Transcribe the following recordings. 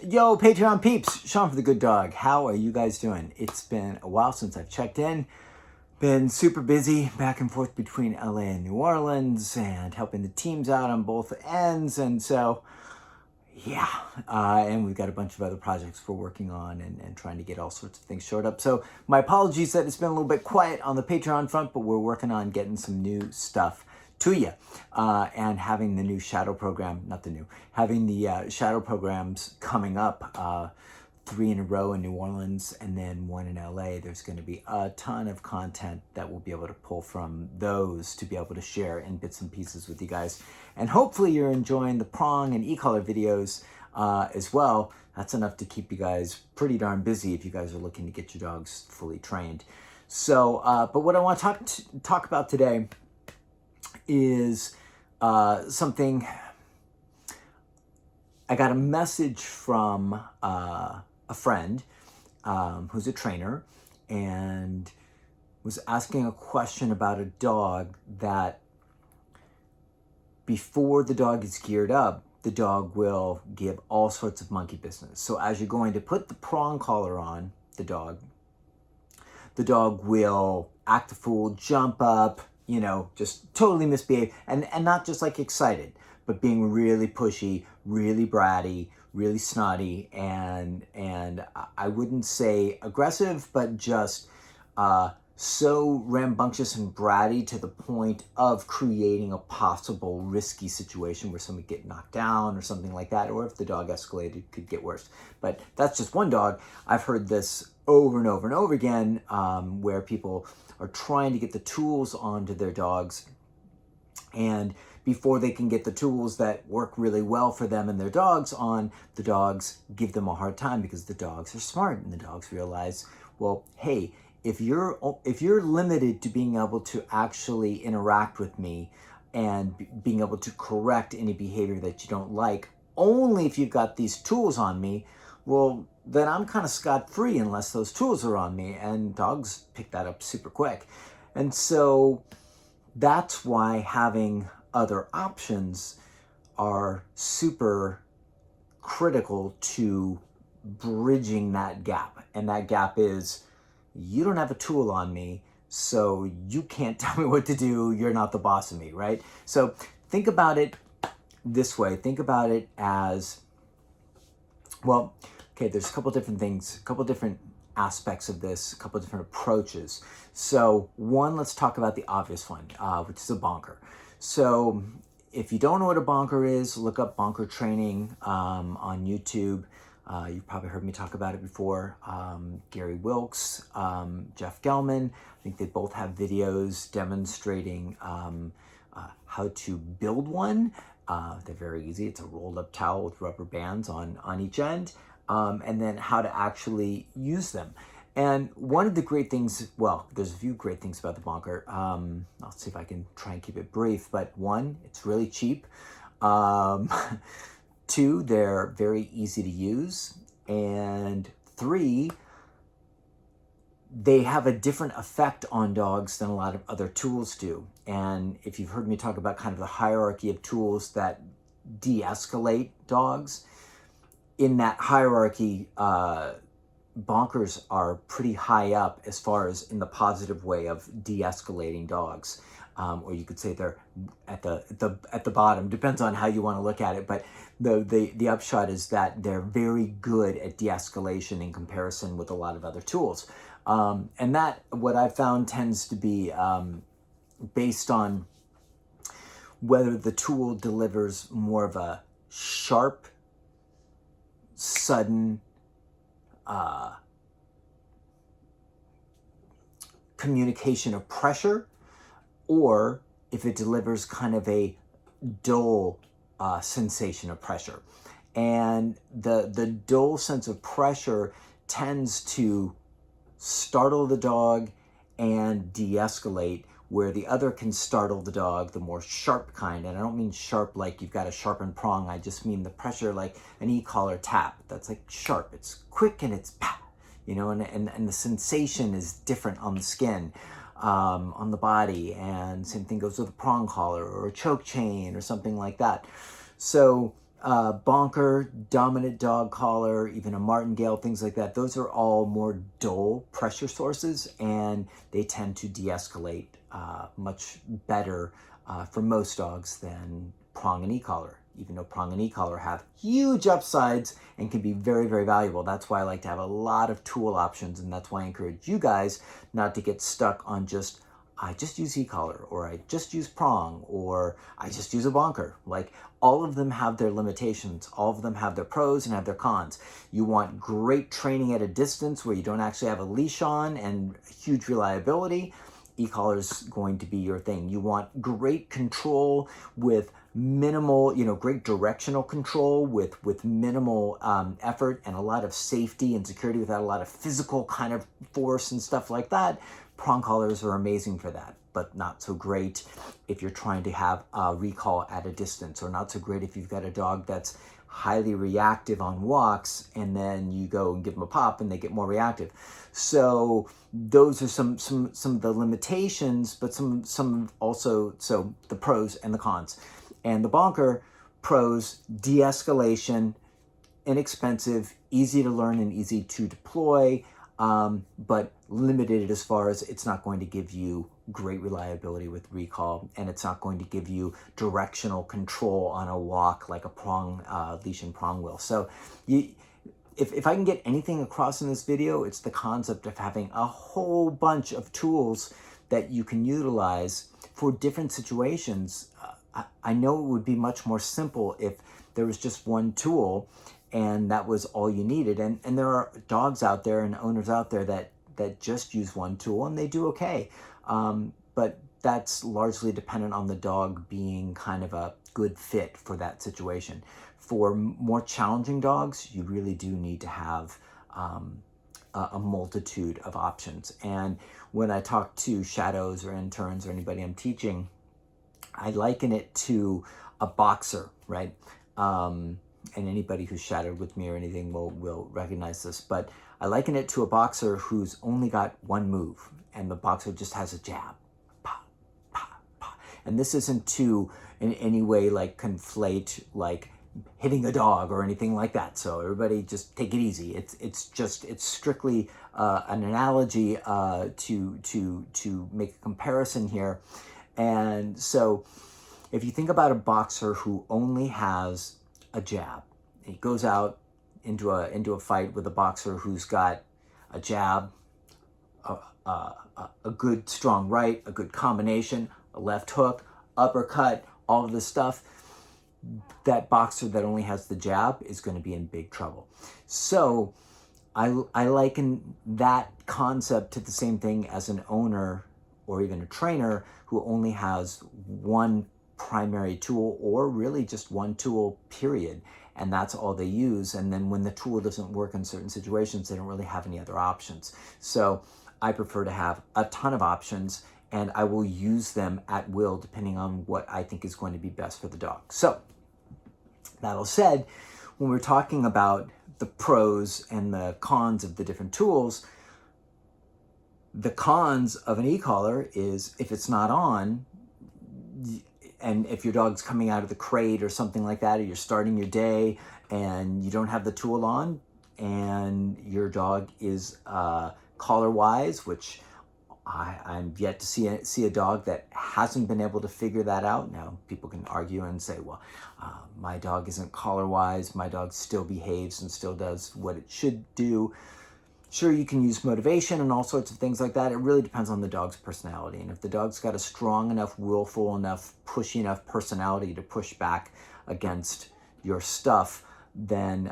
Yo, Patreon peeps, Sean for the Good Dog. How are you guys doing? It's been a while since I've checked in. Been super busy back and forth between LA and New Orleans and helping the teams out on both ends. And so, yeah, and we've got a bunch of other projects we're working on and trying to get all sorts of things shored up. So my apologies that it's been a little bit quiet on the Patreon front, but we're working on getting some new stuff to you, and having the new shadow program, having the shadow programs coming up, 3 in a row in New Orleans and then 1 in LA. There's going to be a ton of content that we'll be able to pull from those to be able to share in bits and pieces with you guys. And hopefully you're enjoying the prong and e-collar videos as well. That's enough to keep you guys pretty darn busy if you guys are looking to get your dogs fully trained. So, but what I want to talk about today is something. I got a message from a friend who's a trainer and was asking a question about a dog that before the dog is geared up, the dog will give all sorts of monkey business. So as you're going to put the prong collar on the dog will act a fool, jump up, just totally misbehave, and not just like excited, but being really pushy, really bratty, really snotty, and I wouldn't say aggressive, but just so rambunctious and bratty to the point of creating a possible risky situation where somebody get knocked down or something like that, or if the dog escalated, it could get worse. But that's just one dog. I've heard this over and over and over again, where people are trying to get the tools onto their dogs, and before they can get the tools that work really well for them and their dogs on, the dogs give them a hard time because the dogs are smart and the dogs realize, well, hey, if you're limited to being able to actually interact with me and being able to correct any behavior that you don't like, only if you've got these tools on me, well, then I'm kind of scot-free unless those tools are on me, and dogs pick that up super quick. And so that's why having other options are super critical to bridging that gap. And that gap is, you don't have a tool on me, so you can't tell me what to do. You're not the boss of me, right? So think about it this way. Think about it as, well, okay, there's a couple different things, a couple different aspects of this, a couple different approaches. So one, let's talk about the obvious one, which is a bonker. So if you don't know what a bonker is, look up bonker training on YouTube. You've probably heard me talk about it before. Gary Wilkes, Jeff Gelman, I think they both have videos demonstrating how to build one. They're very easy. It's a rolled up towel with rubber bands on each end, and then how to actually use them. And one of the great things, well, there's a few great things about the bonker. I'll see if I can try and keep it brief, but one, it's really cheap. 2, they're very easy to use. And 3, they have a different effect on dogs than a lot of other tools do. And if you've heard me talk about kind of the hierarchy of tools that de-escalate dogs, in that hierarchy, bonkers are pretty high up as far as in the positive way of de-escalating dogs. Or you could say they're at the bottom, depends on how you want to look at it. But the upshot is that they're very good at de-escalation in comparison with a lot of other tools. And that, what I found, tends to be based on whether the tool delivers more of a sharp, sudden, communication of pressure, or if it delivers kind of a dull sensation of pressure. And the dull sense of pressure tends to startle the dog and de-escalate, where the other can startle the dog, the more sharp kind. And I don't mean sharp like you've got a sharpened prong. I just mean the pressure like an e-collar tap. That's like sharp. It's quick and it's pop, and the sensation is different on the skin, on the body. And same thing goes with a prong collar or a choke chain or something like that. So bonker, dominant dog collar, even a martingale, things like that, those are all more dull pressure sources, and they tend to de-escalate much better for most dogs than prong and e-collar, even though prong and e-collar have huge upsides and can be very, very valuable. That's why I like to have a lot of tool options, and that's why I encourage you guys not to get stuck on just, I just use e-collar, or I just use prong, or I just use a bonker. Like, all of them have their limitations. All of them have their pros and have their cons. You want great training at a distance where you don't actually have a leash on and huge reliability. E-collar is going to be your thing. You want great control with minimal, great directional control with minimal effort and a lot of safety and security without a lot of physical kind of force and stuff like that. Prong collars are amazing for that, but not so great if you're trying to have a recall at a distance, or not so great if you've got a dog that's highly reactive on walks and then you go and give them a pop and they get more reactive. So those are some of the limitations, but some also, so the pros and the cons. And the bonker pros: de-escalation, inexpensive, easy to learn and easy to deploy, but limited as far as it's not going to give you great reliability with recall, and it's not going to give you directional control on a walk like a prong leash and prong will. So if I can get anything across in this video, it's the concept of having a whole bunch of tools that you can utilize for different situations. I know it would be much more simple if there was just one tool and that was all you needed. And there are dogs out there and owners out there that just use one tool and they do okay. But that's largely dependent on the dog being kind of a good fit for that situation. For more challenging dogs, you really do need to have a multitude of options. And when I talk to shadows or interns or anybody I'm teaching, I liken it to a boxer, right? And anybody who's shadowed with me or anything will recognize this, but I liken it to a boxer who's only got one move, and the boxer just has a jab. Pa, pa, pa. And this isn't to in any way like conflate like hitting a dog or anything like that. So everybody just take it easy. It's strictly an analogy to make a comparison here. And so if you think about a boxer who only has a jab, he goes out into a fight with a boxer who's got a jab, a good strong right, a good combination, a left hook, uppercut, all of this stuff. That boxer that only has the jab is going to be in big trouble. So I liken that concept to the same thing as an owner or even a trainer who only has one primary tool, or really just one tool, period. And that's all they use. And then when the tool doesn't work in certain situations, they don't really have any other options. So I prefer to have a ton of options, and I will use them at will depending on what I think is going to be best for the dog. So that all said, when we're talking about the pros and the cons of the different tools, the cons of an e-collar is if it's not on, and if your dog's coming out of the crate or something like that, or you're starting your day and you don't have the tool on, and your dog is collar-wise, which I'm yet to see a dog that hasn't been able to figure that out. Now, people can argue and say, well, my dog isn't collar-wise, my dog still behaves and still does what it should do. Sure, you can use motivation and all sorts of things like that. It really depends on the dog's personality. And if the dog's got a strong enough, willful enough, pushy enough personality to push back against your stuff, then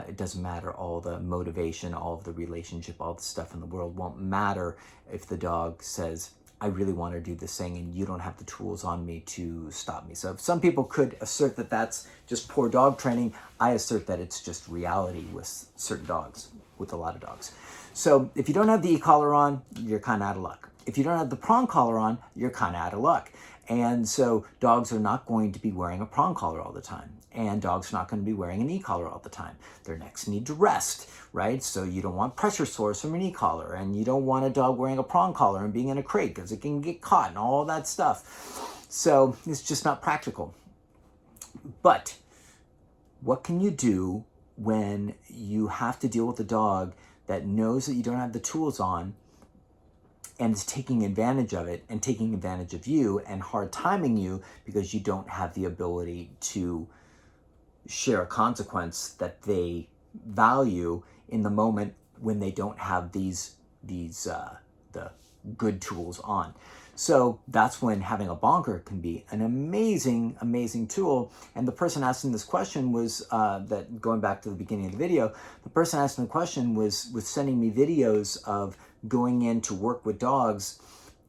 it doesn't matter. All the motivation, all of the relationship, all the stuff in the world won't matter if the dog says, I really want to do this thing and you don't have the tools on me to stop me. So some people could assert that that's just poor dog training. I assert that it's just reality with certain dogs, with a lot of dogs. So if you don't have the e-collar on, you're kind of out of luck. If you don't have the prong collar on, you're kind of out of luck. And so dogs are not going to be wearing a prong collar all the time. And dogs are not going to be wearing an e-collar all the time. Their necks need to rest, right? So you don't want pressure sores from an e-collar, and you don't want a dog wearing a prong collar and being in a crate because it can get caught and all that stuff. So it's just not practical. But What can you do when you have to deal with a dog that knows that you don't have the tools on and is taking advantage of it and taking advantage of you and hard timing you because you don't have the ability to share a consequence that they value in the moment when they don't have these the good tools on. So that's when having a bonker can be an amazing tool. And the person asking this question was that going back to the beginning of the video, the person asking the question was sending me videos of going in to work with dogs,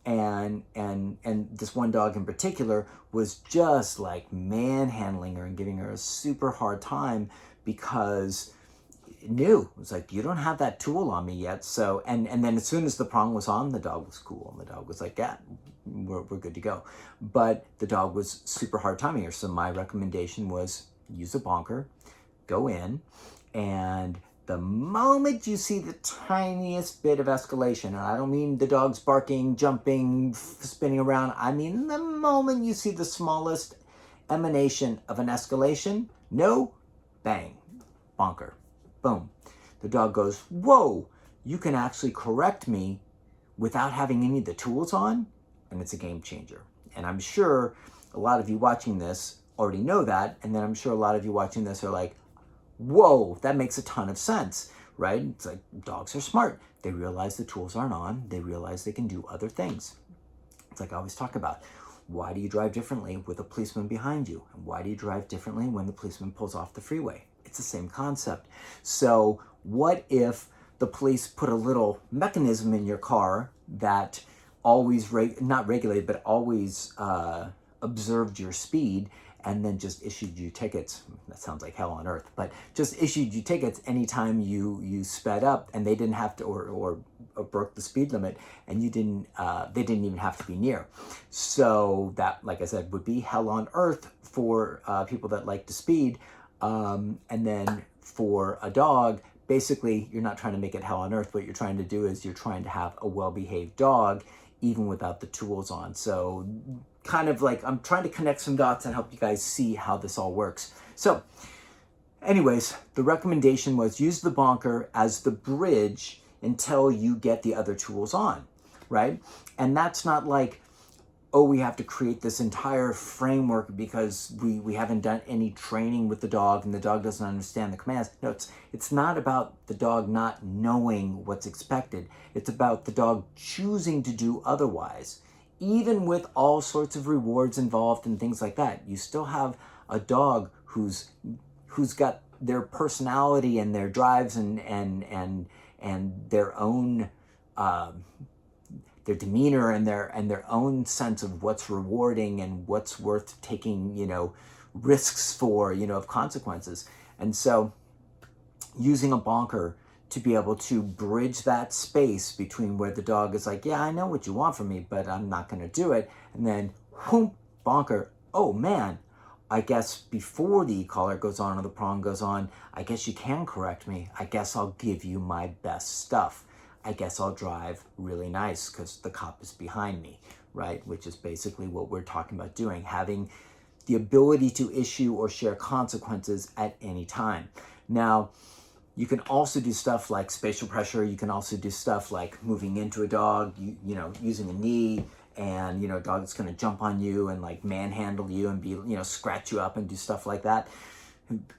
and this one dog in particular was just like manhandling her and giving her a super hard time because it knew, it was like, you don't have that tool on me yet. So and then as soon as the prong was on, the dog was cool and the dog was like, yeah, we're good to go. But the dog was super hard timing her. So my recommendation was use a bonker, go in, and the moment you see the tiniest bit of escalation, and I don't mean the dog's barking, jumping, spinning around, I mean the moment you see the smallest emanation of an escalation, no, bang, bonker, boom. The dog goes, whoa, you can actually correct me without having any of the tools on, and it's a game changer. And I'm sure a lot of you watching this already know that, and then I'm sure a lot of you watching this are like, whoa, that makes a ton of sense, right? It's like dogs are smart. They realize the tools aren't on. They realize they can do other things. It's like I always talk about, why do you drive differently with a policeman behind you? And why do you drive differently when the policeman pulls off the freeway? It's the same concept. So what if the police put a little mechanism in your car that always, not regulated, but always observed your speed, and then just issued you tickets? That sounds like hell on earth, but just issued you tickets anytime you sped up, and they didn't have to, or broke the speed limit, and you didn't, they didn't even have to be near. So that, like I said, would be hell on earth for people that like to speed. And then for a dog, basically, you're not trying to make it hell on earth. What you're trying to do is you're trying to have a well-behaved dog, even without the tools on. So kind of like, I'm trying to connect some dots and help you guys see how this all works. So anyways, the recommendation was use the bonker as the bridge until you get the other tools on, right? And that's not like, oh, we have to create this entire framework because we haven't done any training with the dog and the dog doesn't understand the commands. No, it's not about the dog not knowing what's expected. It's about the dog choosing to do otherwise. Even with all sorts of rewards involved and things like that, you still have a dog who's got their personality and their drives and their own their demeanor and their own sense of what's rewarding and what's worth taking, risks for, of consequences. And so using a bonker to be able to bridge that space between where the dog is like, yeah, I know what you want from me, but I'm not going to do it. And then, whoom, bonker, oh man, I guess before the e-collar goes on or the prong goes on, I guess you can correct me. I guess I'll give you my best stuff. I guess I'll drive really nice because the cop is behind me, right? Which is basically what we're talking about doing, having the ability to issue or share consequences at any time. Now, you can also do stuff like spatial pressure. You can also do stuff like moving into a dog, using a knee, and, a dog that's going to jump on you and like manhandle you and be, scratch you up and do stuff like that.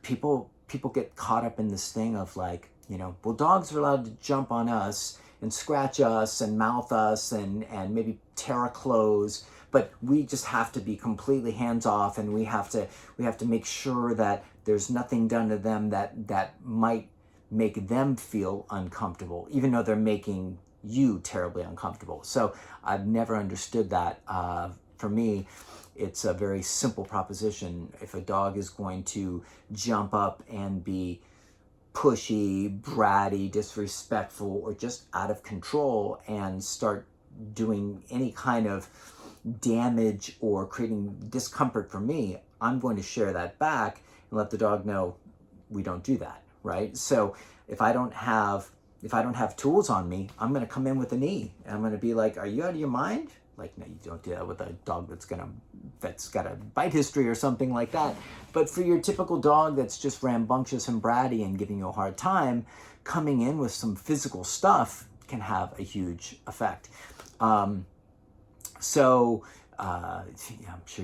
People get caught up in this thing of like, well, dogs are allowed to jump on us and scratch us and mouth us and maybe tear our clothes, but we just have to be completely hands off, and we have to make sure that there's nothing done to them that might make them feel uncomfortable, even though they're making you terribly uncomfortable. So I've never understood that. For me, it's a very simple proposition. If a dog is going to jump up and be pushy, bratty, disrespectful, or just out of control and start doing any kind of damage or creating discomfort for me, I'm going to share that back and let the dog know we don't do that, right? So if I don't have tools on me, I'm going to come in with a knee and I'm going to be like, are you out of your mind? Like, no, you don't do that with a dog that's got a bite history or something like that. But for your typical dog that's just rambunctious and bratty and giving you a hard time, coming in with some physical stuff can have a huge effect. I'm sure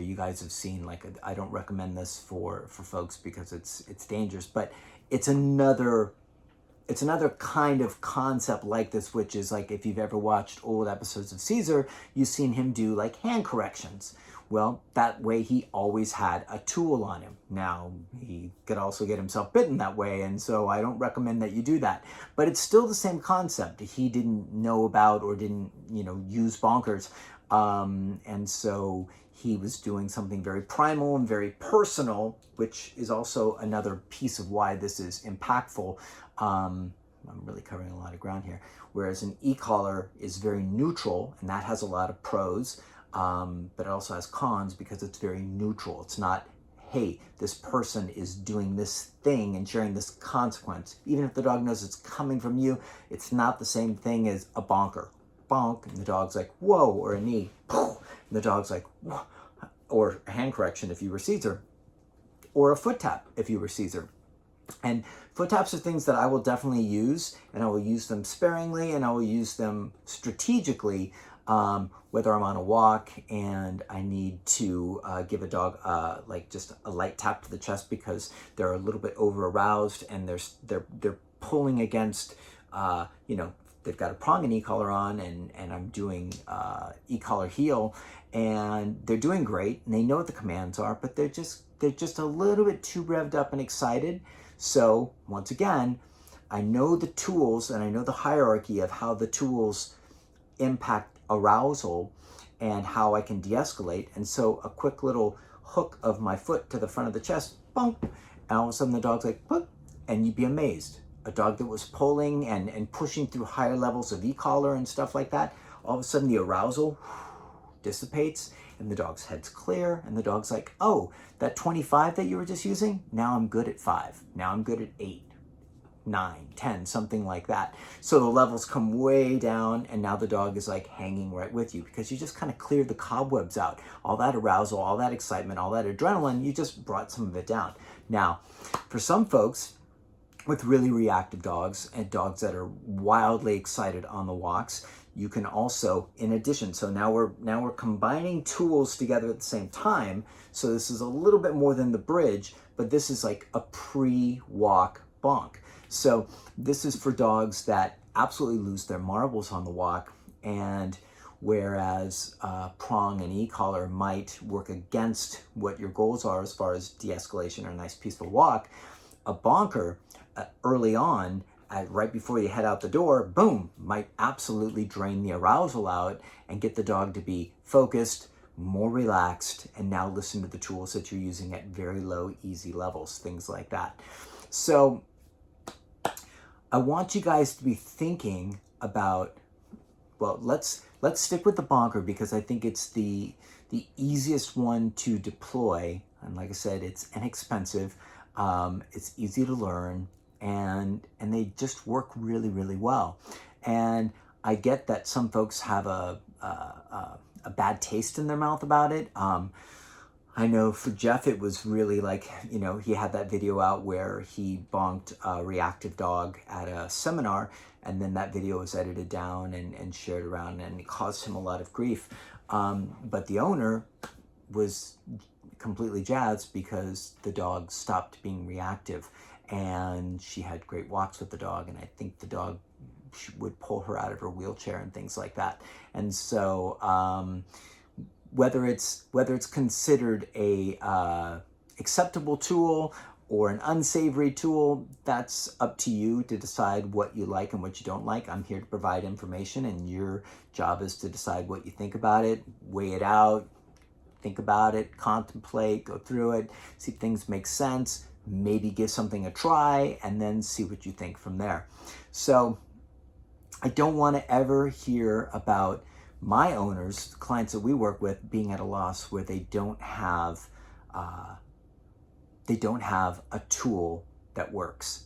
you guys have seen, like, I don't recommend this for folks because it's dangerous, but it's another kind of concept like this, which is like, if you've ever watched old episodes of Caesar, you've seen him do like hand corrections. Well, that way he always had a tool on him. Now, he could also get himself bitten that way, and so I don't recommend that you do that. But it's still the same concept. He didn't know about or didn't, use bonkers. And so he was doing something very primal and very personal, which is also another piece of why this is impactful. I'm really covering a lot of ground here. Whereas an e-collar is very neutral, and that has a lot of pros, but it also has cons because it's very neutral. It's not, hey, this person is doing this thing and sharing this consequence. Even if the dog knows it's coming from you, it's not the same thing as a bonker. Bonk, and the dog's like, whoa, or a knee, and the dog's like, whoa, or a hand correction if you were Caesar, or a foot tap if you were Caesar. And foot taps are things that I will definitely use, and I will use them sparingly, and I will use them strategically, whether I'm on a walk and I need to give a dog like just a light tap to the chest because they're a little bit over aroused and they're pulling against, they've got a prong and e-collar on, and I'm doing e-collar heel, and they're doing great, and they know what the commands are, but they're just a little bit too revved up and excited. So once again, I know the tools and I know the hierarchy of how the tools impact arousal and how I can de-escalate. And so a quick little hook of my foot to the front of the chest, bump, and all of a sudden the dog's like, boop, and you'd be amazed. A dog that was pulling and pushing through higher levels of e-collar and stuff like that, all of a sudden the arousal dissipates and the dog's head's clear, and the dog's like, oh, that 25 that you were just using, now I'm good at 5. Now I'm good at 8, 9, 10, something like that. So the levels come way down, and now the dog is like hanging right with you because you just kind of cleared the cobwebs out. All that arousal, all that excitement, all that adrenaline, you just brought some of it down. Now, for some folks with really reactive dogs and dogs that are wildly excited on the walks, you can also, in addition, so now we're combining tools together at the same time. So this is a little bit more than the bridge, but this is like a pre-walk bonk. So this is for dogs that absolutely lose their marbles on the walk, and whereas prong and e-collar might work against what your goals are as far as de-escalation or a nice peaceful walk, a bonker early on, right before you head out the door, boom, might absolutely drain the arousal out and get the dog to be focused, more relaxed, and now listen to the tools that you're using at very low, easy levels, things like that. So I want you guys to be thinking about, well, let's stick with the bonker because I think it's the easiest one to deploy. And like I said, it's inexpensive, it's easy to learn, and they just work really, really well. And I get that some folks have a bad taste in their mouth about it. I know for Jeff, it was really like, he had that video out where he bonked a reactive dog at a seminar, and then that video was edited down and shared around, and it caused him a lot of grief. But the owner was completely jazzed because the dog stopped being reactive, and she had great walks with the dog, and I think the dog would pull her out of her wheelchair and things like that. And so whether it's considered a acceptable tool or an unsavory tool, that's up to you to decide what you like and what you don't like. I'm here to provide information, and your job is to decide what you think about it, weigh it out, think about it, contemplate, go through it, see if things make sense, maybe give something a try, and then see what you think from there. So I don't want to ever hear about my owners, clients that we work with, being at a loss where they don't have a tool that works.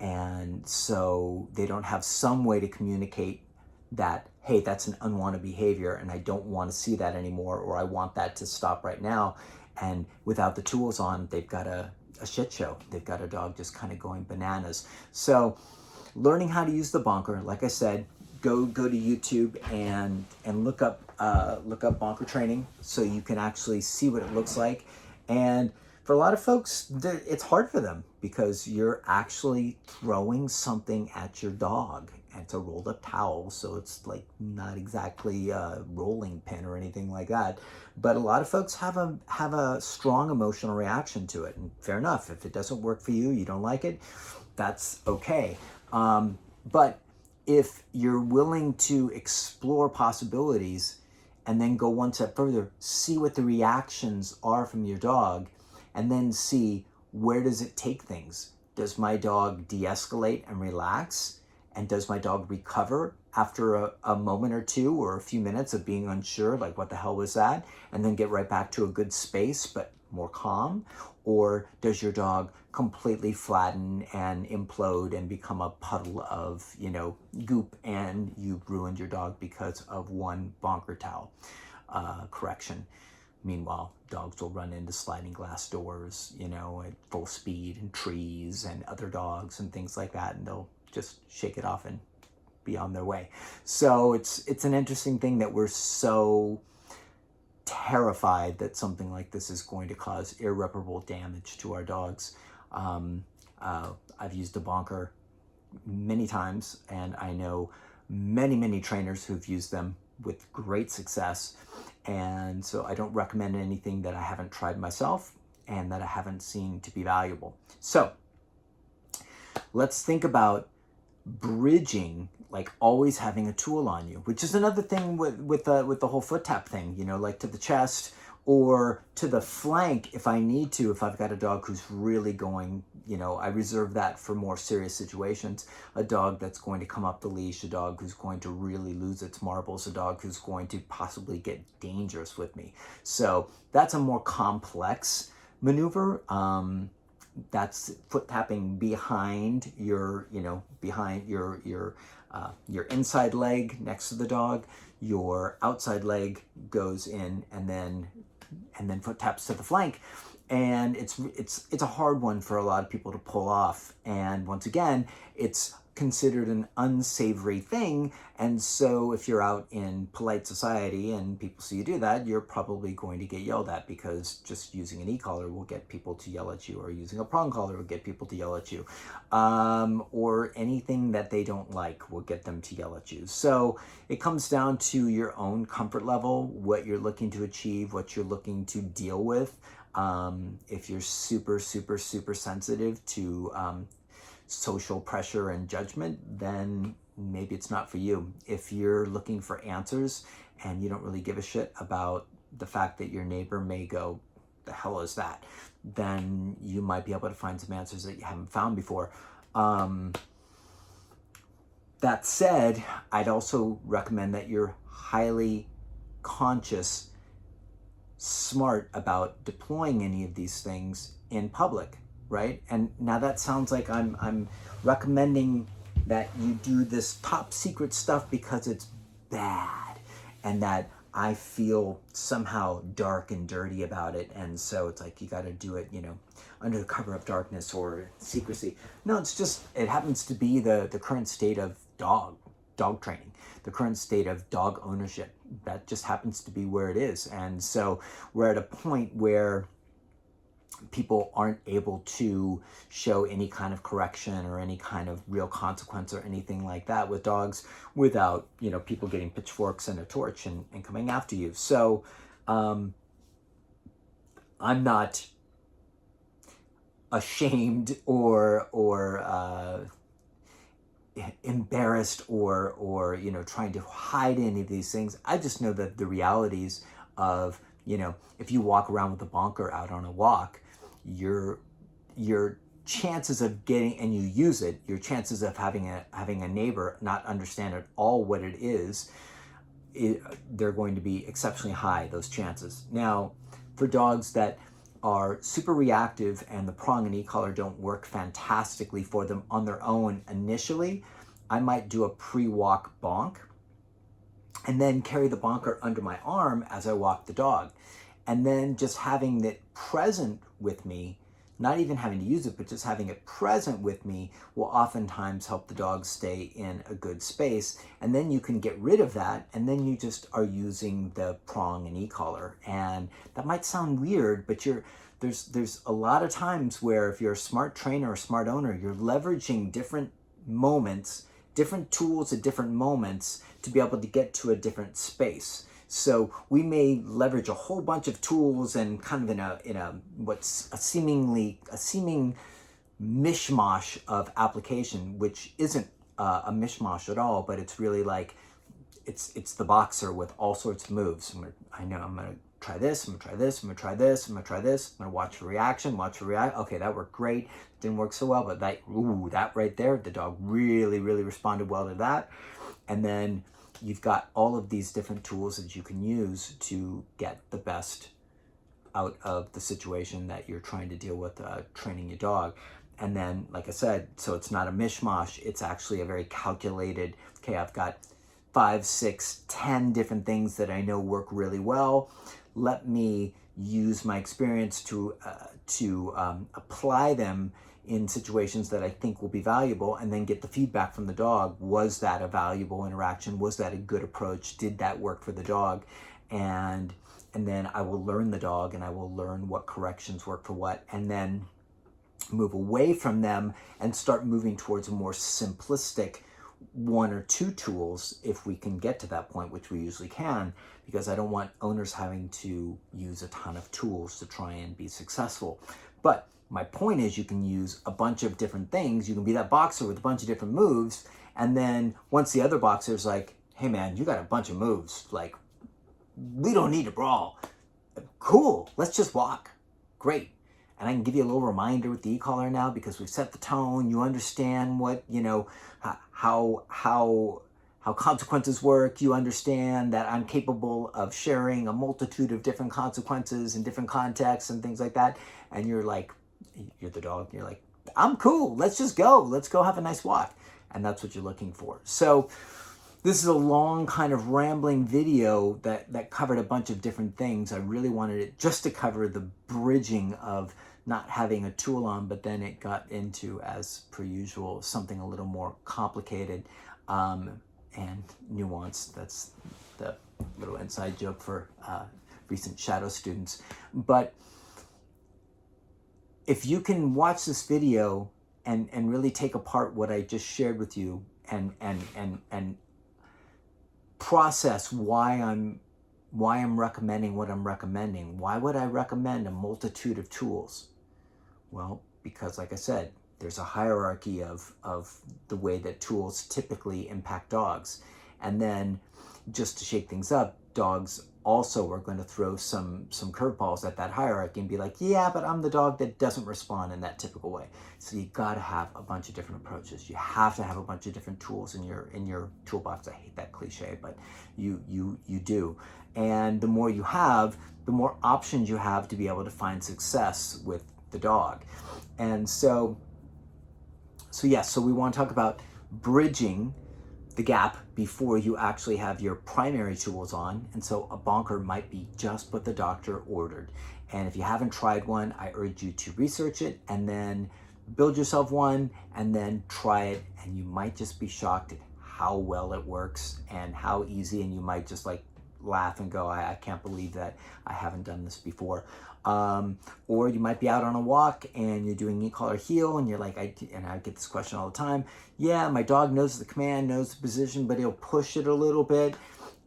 And so they don't have some way to communicate that, hey, that's an unwanted behavior and I don't want to see that anymore, or I want that to stop right now. And without the tools on, they've got a shit show. They've got a dog just kind of going bananas. So learning how to use the bonker, like I said, go to YouTube and look up bonker training so you can actually see what it looks like. And for a lot of folks, it's hard for them because you're actually throwing something at your dog. And it's a rolled up towel, so it's like not exactly a rolling pin or anything like that. But a lot of folks have a strong emotional reaction to it. And fair enough, if it doesn't work for you, you don't like it, that's okay. But if you're willing to explore possibilities and then go one step further, see what the reactions are from your dog, and then see where does it take things. Does my dog de-escalate and relax? And does my dog recover after a moment or two or a few minutes of being unsure, like what the hell was that? And then get right back to a good space, but more calm? Or does your dog completely flatten and implode and become a puddle of, goop, and you've ruined your dog because of one bonker towel correction? Meanwhile, dogs will run into sliding glass doors, at full speed, and trees and other dogs and things like that, and they'll just shake it off and be on their way. So it's an interesting thing that we're so terrified that something like this is going to cause irreparable damage to our dogs. I've used a bonker many times, and I know many trainers who've used them with great success. And so I don't recommend anything that I haven't tried myself and that I haven't seen to be valuable. So let's think about bridging, like always having a tool on you, which is another thing with the whole foot tap thing, like to the chest or to the flank if I need to, if I've got a dog who's really going, I reserve that for more serious situations. A dog that's going to come up the leash, a dog who's going to really lose its marbles, a dog who's going to possibly get dangerous with me. So that's a more complex maneuver. That's foot tapping behind your, behind your inside leg next to the dog. Your outside leg goes in, and then foot taps to the flank. And it's a hard one for a lot of people to pull off. And once again, it's considered an unsavory thing. And so if you're out in polite society and people see you do that, you're probably going to get yelled at, because just using an e-collar will get people to yell at you, or using a prong collar will get people to yell at you, or anything that they don't like will get them to yell at you. So it comes down to your own comfort level, what you're looking to achieve, what you're looking to deal with. If you're super sensitive to social pressure and judgment, then maybe it's not for you. If you're looking for answers and you don't really give a shit about the fact that your neighbor may go, the hell is that? Then you might be able to find some answers that you haven't found before. That said, I'd also recommend that you're highly conscious, smart about deploying any of these things in public, right? And now that sounds like I'm recommending that you do this top secret stuff because it's bad, and that I feel somehow dark and dirty about it, and so it's like you got to do it, under the cover of darkness or secrecy. No, it's just, it happens to be the current state of dog training, the current state of dog ownership. That just happens to be where it is. And so we're at a point where people aren't able to show any kind of correction or any kind of real consequence or anything like that with dogs without, people getting pitchforks and a torch and coming after you. So I'm not ashamed or embarrassed or trying to hide any of these things. I just know that the realities of, if you walk around with a bonker out on a walk, your chances of getting, and you use it, your chances of having a neighbor not understand at all what it is, they're going to be exceptionally high, those chances. Now, for dogs that are super reactive and the prong and e-collar don't work fantastically for them on their own initially, I might do a pre-walk bonk and then carry the bonker under my arm as I walk the dog. And then just having it present with me, not even having to use it, but just having it present with me will oftentimes help the dog stay in a good space. And then you can get rid of that, and then you just are using the prong and e-collar. And that might sound weird, but there's a lot of times where if you're a smart trainer or a smart owner, you're leveraging different moments, different tools at different moments to be able to get to a different space. So we may leverage a whole bunch of tools and kind of in a what's a seeming mishmash of application, which isn't a mishmash at all, but it's really like it's the boxer with all sorts of moves. I'm gonna try this, I'm gonna try this, I'm gonna try this, I'm gonna try this, I'm gonna watch for reaction, okay, that worked great, didn't work so well, but that right there, the dog really responded well to that. And then you've got all of these different tools that you can use to get the best out of the situation that you're trying to deal with training your dog. And then, like I said, so it's not a mishmash, it's actually a very calculated, okay, I've got 5, 6, 10 different things that I know work really well. Let me use my experience to apply them in situations that I think will be valuable, and then get the feedback from the dog. Was that a valuable interaction? Was that a good approach? Did that work for the dog? And then I will learn the dog, and I will learn what corrections work for what, and then move away from them and start moving towards a more simplistic 1 or 2 tools if we can get to that point, which we usually can, because I don't want owners having to use a ton of tools to try and be successful. But my point is, you can use a bunch of different things. You can be that boxer with a bunch of different moves, and then once the other boxer's like, hey man, you got a bunch of moves, like, we don't need to brawl. Cool, let's just walk. Great. And I can give you a little reminder with the e-collar now, because we've set the tone. You understand what, how consequences work. You understand that I'm capable of sharing a multitude of different consequences in different contexts and things like that. And you're the dog. You're like, I'm cool. Let's just go. Let's go have a nice walk. And that's what you're looking for. So this is a long kind of rambling video that covered a bunch of different things. I really wanted it just to cover the bridging of not having a tool on, but then it got into, as per usual, something a little more complicated and nuanced. That's the little inside joke for recent shadow students. But if you can watch this video and really take apart what I just shared with you and process why I'm recommending what I'm recommending. Why would I recommend a multitude of tools? Well, because like I said, there's a hierarchy of the way that tools typically impact dogs. And then just to shake things up, dogs also are going to throw some curveballs at that hierarchy and be like, yeah, but I'm the dog that doesn't respond in that typical way. So you got to have a bunch of different approaches. You have to have a bunch of different tools in your toolbox. I hate that cliche, but you do. And the more you have, the more options you have to be able to find success with the dog. And so we want to talk about bridging the gap before you actually have your primary tools on. And so a bonker might be just what the doctor ordered. And if you haven't tried one, I urge you to research it and then build yourself one and then try it. And you might just be shocked at how well it works and how easy, and you might just like laugh and go, I can't believe that I haven't done this before. Or you might be out on a walk and you're doing e-collar heel and you're like, I get this question all the time. Yeah, my dog knows the command, knows the position, but he'll push it a little bit.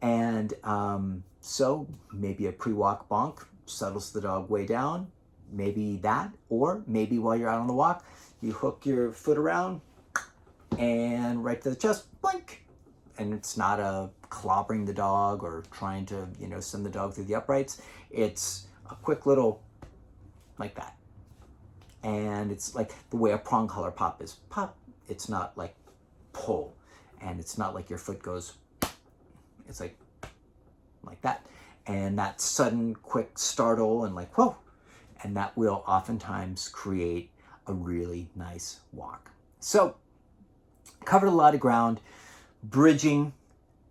And so maybe a pre-walk bonk settles the dog way down. Maybe that, or maybe while you're out on the walk, you hook your foot around and right to the chest, blink. And it's not a clobbering the dog or trying to, send the dog through the uprights. It's a quick little like that. And it's like the way a prong collar pop is pop. It's not like pull. And it's not like your foot goes, it's like that. And that sudden quick startle and like, whoa. And that will oftentimes create a really nice walk. So covered a lot of ground, bridging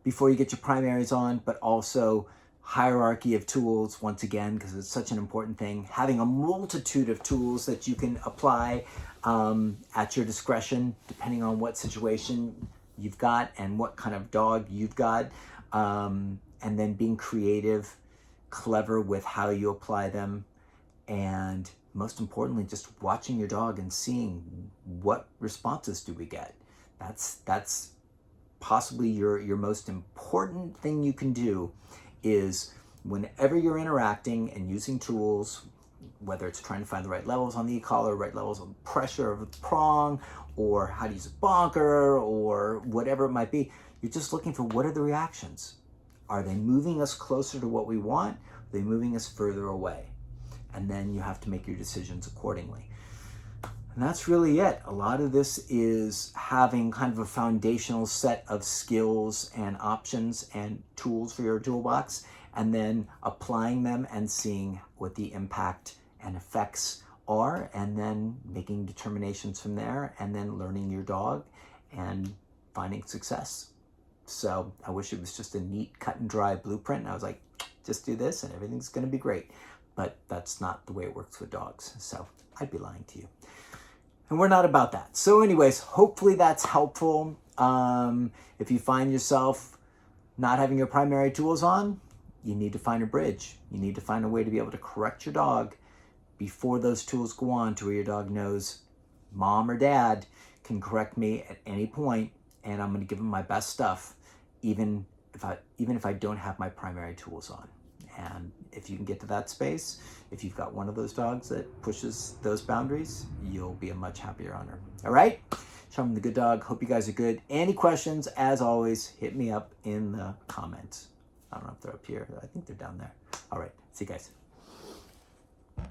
before you get your primaries on, but also hierarchy of tools, once again, because it's such an important thing. Having a multitude of tools that you can apply at your discretion, depending on what situation you've got and what kind of dog you've got. And then being creative, clever with how you apply them. And most importantly, just watching your dog and seeing what responses do we get. That's possibly your most important thing you can do, is whenever you're interacting and using tools, whether it's trying to find the right levels on the e-collar, right levels of pressure of the prong, or how to use a bonker, or whatever it might be, you're just looking for what are the reactions. Are they moving us closer to what we want? Are they moving us further away? And then you have to make your decisions accordingly. And that's really it. A lot of this is having kind of a foundational set of skills and options and tools for your toolbox, and then applying them and seeing what the impact and effects are, and then making determinations from there, and then learning your dog and finding success. So I wish it was just a neat cut and dry blueprint. And I was like, just do this and everything's going to be great. But that's not the way it works with dogs. So I'd be lying to you. And we're not about that. So anyways, hopefully that's helpful. If you find yourself not having your primary tools on, you need to find a bridge. You need to find a way to be able to correct your dog before those tools go on, to where your dog knows mom or dad can correct me at any point, and I'm going to give them my best stuff, even if I don't have my primary tools on. And if you can get to that space, if you've got one of those dogs that pushes those boundaries, you'll be a much happier owner. All right? Charmin the Good Dog. Hope you guys are good. Any questions, as always, hit me up in the comments. I don't know if they're up here. I think they're down there. All right. See you guys.